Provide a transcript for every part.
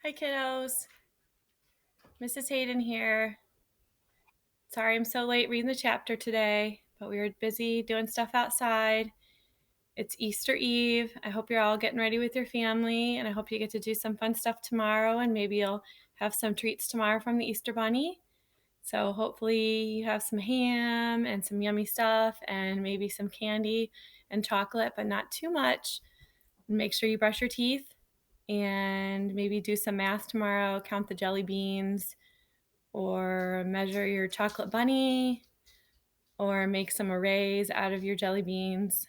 Hi, kiddos. Mrs. Hayden here. Sorry I'm so late reading the chapter today, but we were busy doing stuff outside. It's Easter Eve. I hope you're all getting ready with your family, and I hope you get to do some fun stuff tomorrow, and maybe you'll have some treats tomorrow from the Easter Bunny. So hopefully you have some ham and some yummy stuff and maybe some candy and chocolate, but not too much. Make sure you brush your teeth and maybe do some math tomorrow, count the jelly beans, or measure your chocolate bunny, or make some arrays out of your jelly beans.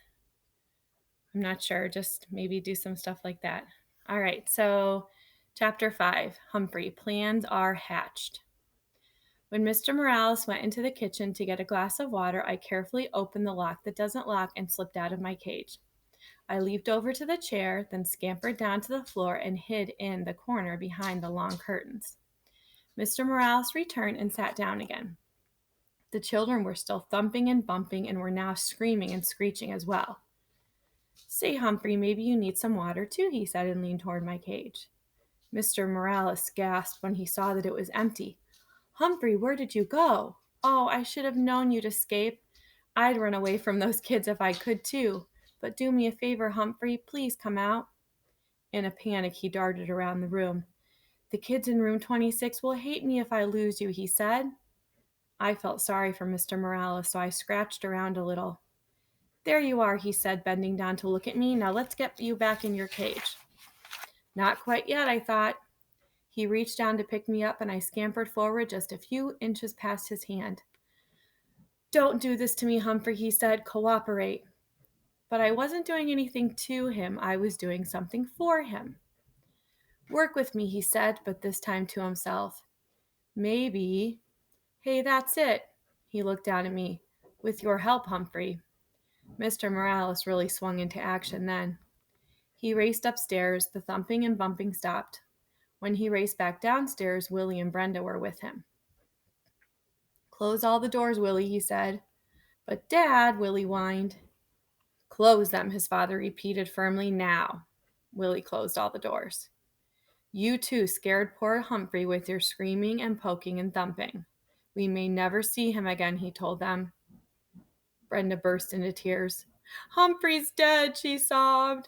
I'm not sure, just maybe do some stuff like that. All right, so chapter 5, Humphrey, plans are hatched. When Mr. Morales went into the kitchen to get a glass of water, I carefully opened the lock that doesn't lock and slipped out of my cage. I leaped over to the chair, then scampered down to the floor and hid in the corner behind the long curtains. Mr. Morales returned and sat down again. The children were still thumping and bumping and were now screaming and screeching as well. Say, Humphrey, maybe you need some water too, he said and leaned toward my cage. Mr. Morales gasped when he saw that it was empty. Humphrey, where did you go? Oh, I should have known you'd escape. I'd run away from those kids if I could too. But do me a favor, Humphrey, please come out. In a panic, he darted around the room. The kids in room 26 will hate me if I lose you, he said. I felt sorry for Mr. Morales, so I scratched around a little. There you are, he said, bending down to look at me. Now let's get you back in your cage. Not quite yet, I thought. He reached down to pick me up, and I scampered forward just a few inches past his hand. Don't do this to me, Humphrey, he said. Cooperate. But I wasn't doing anything to him. I was doing something for him. Work with me, he said, but this time to himself. Maybe. Hey, that's it. He looked down at me. With your help, Humphrey. Mr. Morales really swung into action then. He raced upstairs. The thumping and bumping stopped. When he raced back downstairs, Willie and Brenda were with him. Close all the doors, Willie, he said. But Dad, Willie whined. Close them, his father repeated firmly. Now. Willie closed all the doors. You too scared poor Humphrey with your screaming and poking and thumping. We may never see him again, he told them. Brenda burst into tears. Humphrey's dead, she sobbed.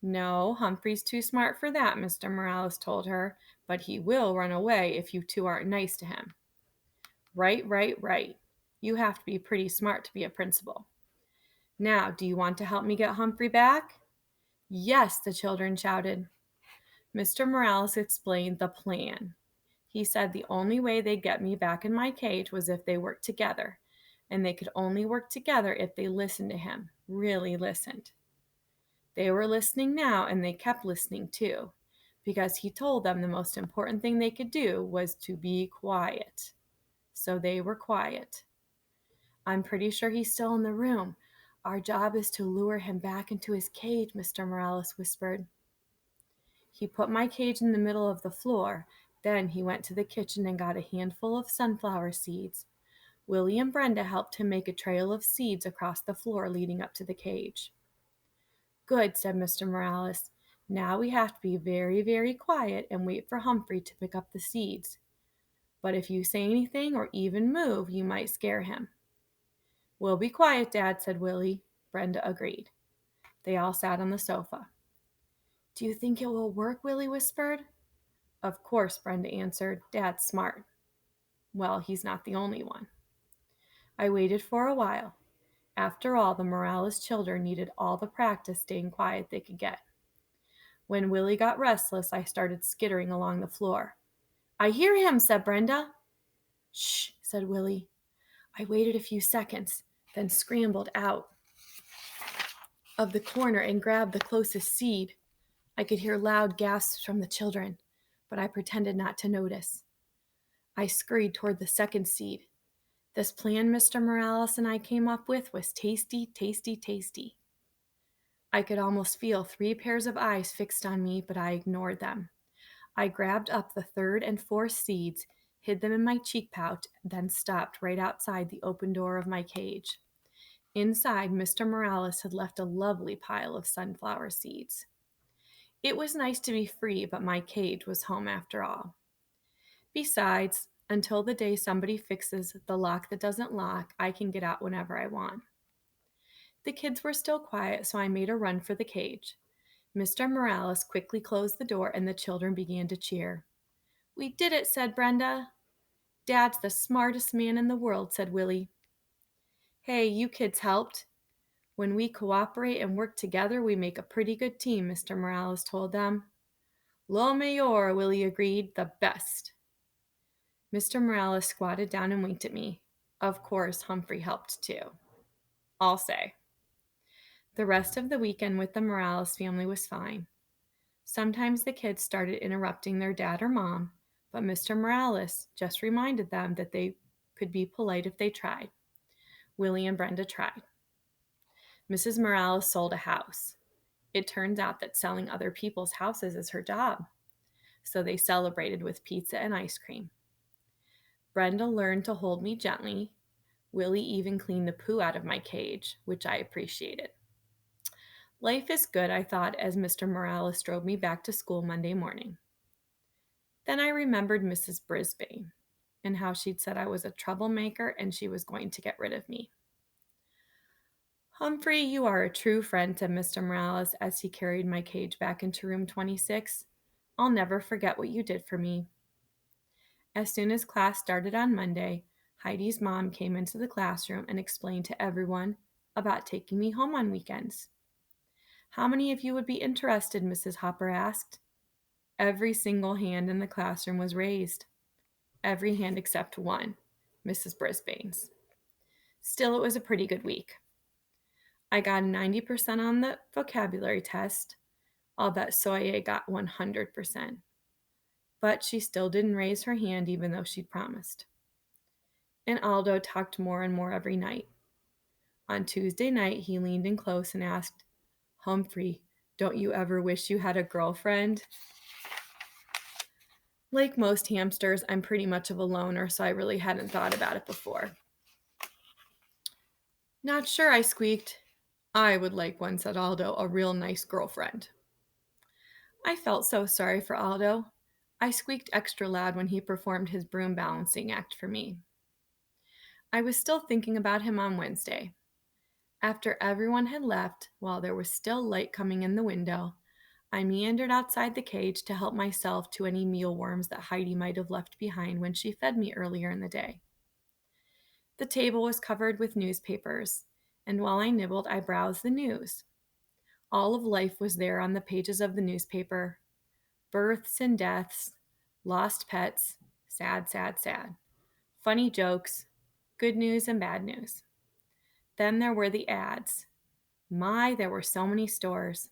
No, Humphrey's too smart for that, Mr. Morales told her, but he will run away if you two aren't nice to him. Right, right, right. You have to be pretty smart to be a principal. Now, do you want to help me get Humphrey back? Yes, the children shouted. Mr. Morales explained the plan. He said the only way they'd get me back in my cage was if they worked together, and they could only work together if they listened to him, really listened. They were listening now, and they kept listening too, because he told them the most important thing they could do was to be quiet. So they were quiet. I'm pretty sure he's still in the room. Our job is to lure him back into his cage, Mr. Morales whispered. He put my cage in the middle of the floor. Then he went to the kitchen and got a handful of sunflower seeds. Willie and Brenda helped him make a trail of seeds across the floor leading up to the cage. Good, said Mr. Morales. Now we have to be very, very quiet and wait for Humphrey to pick up the seeds. But if you say anything or even move, you might scare him. We'll be quiet, Dad, said Willie. Brenda agreed. They all sat on the sofa. Do you think it will work? Willie whispered. Of course, Brenda answered. Dad's smart. Well, he's not the only one. I waited for a while. After all, the Morales children needed all the practice staying quiet they could get. When Willie got restless, I started skittering along the floor. I hear him, said Brenda. Shh, said Willie. I waited a few seconds, then scrambled out of the corner and grabbed the closest seed. I could hear loud gasps from the children, but I pretended not to notice. I scurried toward the second seed. This plan Mr. Morales and I came up with was tasty, tasty, tasty. I could almost feel 3 pairs of eyes fixed on me, but I ignored them. I grabbed up the third and fourth seeds, hid them in my cheek pouch, then stopped right outside the open door of my cage. Inside, Mr. Morales had left a lovely pile of sunflower seeds. It was nice to be free, but my cage was home after all. Besides, until the day somebody fixes the lock that doesn't lock, I can get out whenever I want. The kids were still quiet, so I made a run for the cage. Mr. Morales quickly closed the door and the children began to cheer. "We did it," said Brenda. "Dad's the smartest man in the world," said Willie. "Hey, you kids helped. When we cooperate and work together, we make a pretty good team," Mr. Morales told them. "Lo mayor," Willie agreed, "the best." Mr. Morales squatted down and winked at me. Of course, Humphrey helped too. I'll say. The rest of the weekend with the Morales family was fine. Sometimes the kids started interrupting their dad or mom, but Mr. Morales just reminded them that they could be polite if they tried. Willie and Brenda tried. Mrs. Morales sold a house. It turns out that selling other people's houses is her job. So they celebrated with pizza and ice cream. Brenda learned to hold me gently. Willie even cleaned the poo out of my cage, which I appreciated. Life is good, I thought, as Mr. Morales drove me back to school Monday morning. Then I remembered Mrs. Brisbane and how she'd said I was a troublemaker and she was going to get rid of me. "Humphrey, you are a true friend," said Mr. Morales as he carried my cage back into room 26. "I'll never forget what you did for me." As soon as class started on Monday, Heidi's mom came into the classroom and explained to everyone about taking me home on weekends. "How many of you would be interested?" Mrs. Hopper asked. Every single hand in the classroom was raised. Every hand except one, Mrs. Brisbane's. Still, it was a pretty good week. I got 90% on the vocabulary test. I'll bet Soye got 100%. But she still didn't raise her hand even though she'd promised. And Aldo talked more and more every night. On Tuesday night, he leaned in close and asked, "Humphrey, don't you ever wish you had a girlfriend?" Like most hamsters, I'm pretty much of a loner, so I really hadn't thought about it before. "Not sure," I squeaked. "I would like one," said Aldo, "a real nice girlfriend." I felt so sorry for Aldo. I squeaked extra loud when he performed his broom balancing act for me. I was still thinking about him on Wednesday. After everyone had left, while there was still light coming in the window, I meandered outside the cage to help myself to any mealworms that Heidi might have left behind when she fed me earlier in the day. The table was covered with newspapers, and while I nibbled, I browsed the news. All of life was there on the pages of the newspaper. Births and deaths, lost pets, sad, sad, sad. Funny jokes, good news and bad news. Then there were the ads. My, there were so many stores.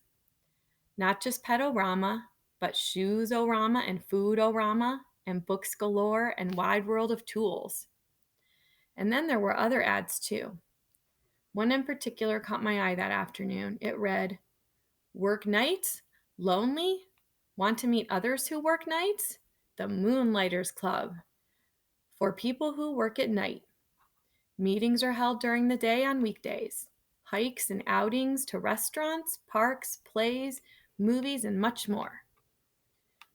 Not just Pet-O-Rama, but Shoes-O-Rama and Food-O-Rama and Books Galore and Wide World of Tools. And then there were other ads too. One in particular caught my eye that afternoon. It read, "Work nights? Lonely? Want to meet others who work nights? The Moonlighters Club. For people who work at night. Meetings are held during the day on weekdays. Hikes and outings to restaurants, parks, plays, movies, and much more."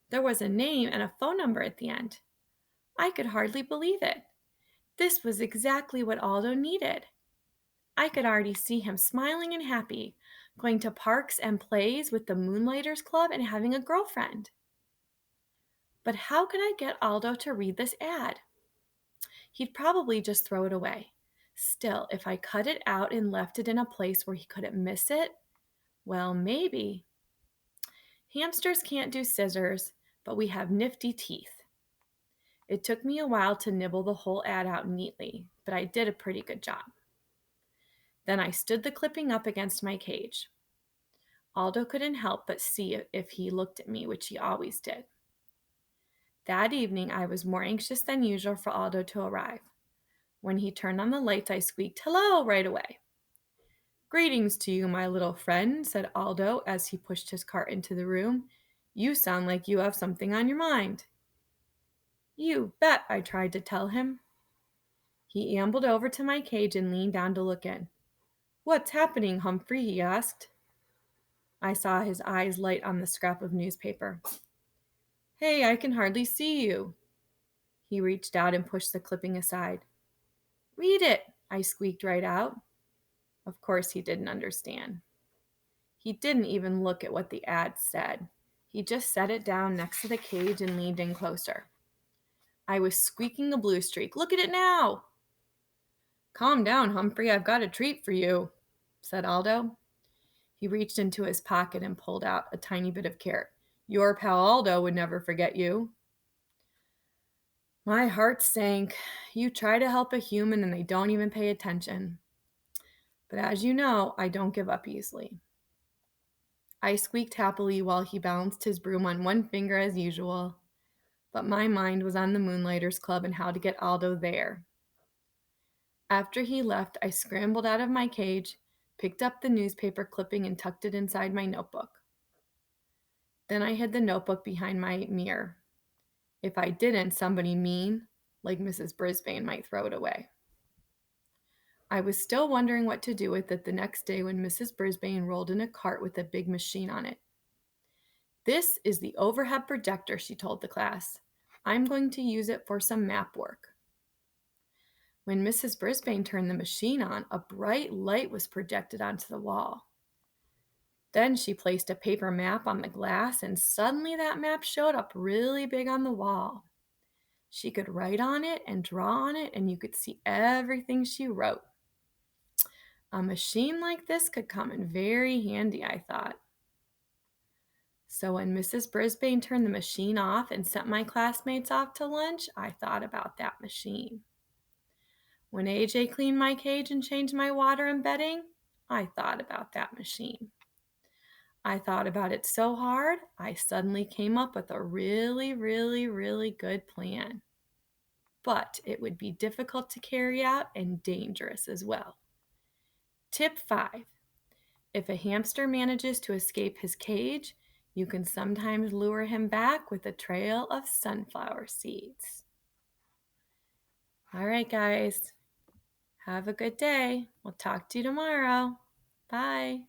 There was a name and a phone number at the end. I could hardly believe it. This was exactly what Aldo needed. I could already see him smiling and happy, going to parks and plays with the Moonlighters Club and having a girlfriend. But how could I get Aldo to read this ad? He'd probably just throw it away. Still, if I cut it out and left it in a place where he couldn't miss it, well, maybe. Hamsters can't do scissors, but we have nifty teeth. It took me a while to nibble the whole ad out neatly, but I did a pretty good job. Then I stood the clipping up against my cage. Aldo couldn't help but see if he looked at me, which he always did. That evening, I was more anxious than usual for Aldo to arrive. When he turned on the lights, I squeaked, "Hello," right away. "Greetings to you, my little friend," said Aldo as he pushed his cart into the room. "You sound like you have something on your mind." "You bet," I tried to tell him. He ambled over to my cage and leaned down to look in. "What's happening, Humphrey?" he asked. I saw his eyes light on the scrap of newspaper. Hey, I can hardly see you. He reached out and pushed the clipping aside. Read it, I squeaked right out. Of course he didn't understand. He didn't even look at what the ad said. He just set it down next to the cage and leaned in closer. I was squeaking a blue streak. Look at it now! Calm down, Humphrey. I've got a treat for you, said Aldo. He reached into his pocket and pulled out a tiny bit of carrot. Your pal Aldo would never forget you. My heart sank. You try to help a human and they don't even pay attention. But as you know, I don't give up easily. I squeaked happily while he balanced his broom on one finger as usual, but my mind was on the Moonlighters Club and how to get Aldo there. After he left, I scrambled out of my cage, picked up the newspaper clipping and tucked it inside my notebook. Then I hid the notebook behind my mirror. If I didn't, somebody mean, like Mrs. Brisbane, might throw it away. I was still wondering what to do with it the next day when Mrs. Brisbane rolled in a cart with a big machine on it. This is the overhead projector, she told the class. I'm going to use it for some map work. When Mrs. Brisbane turned the machine on, a bright light was projected onto the wall. Then she placed a paper map on the glass, and suddenly that map showed up really big on the wall. She could write on it and draw on it, and you could see everything she wrote. A machine like this could come in very handy, I thought. So when Mrs. Brisbane turned the machine off and sent my classmates off to lunch, I thought about that machine. When AJ cleaned my cage and changed my water and bedding, I thought about that machine. I thought about it so hard, I suddenly came up with a really, really, really good plan. But it would be difficult to carry out and dangerous as well. Tip 5. If a hamster manages to escape his cage, you can sometimes lure him back with a trail of sunflower seeds. All right, guys. Have a good day. We'll talk to you tomorrow. Bye.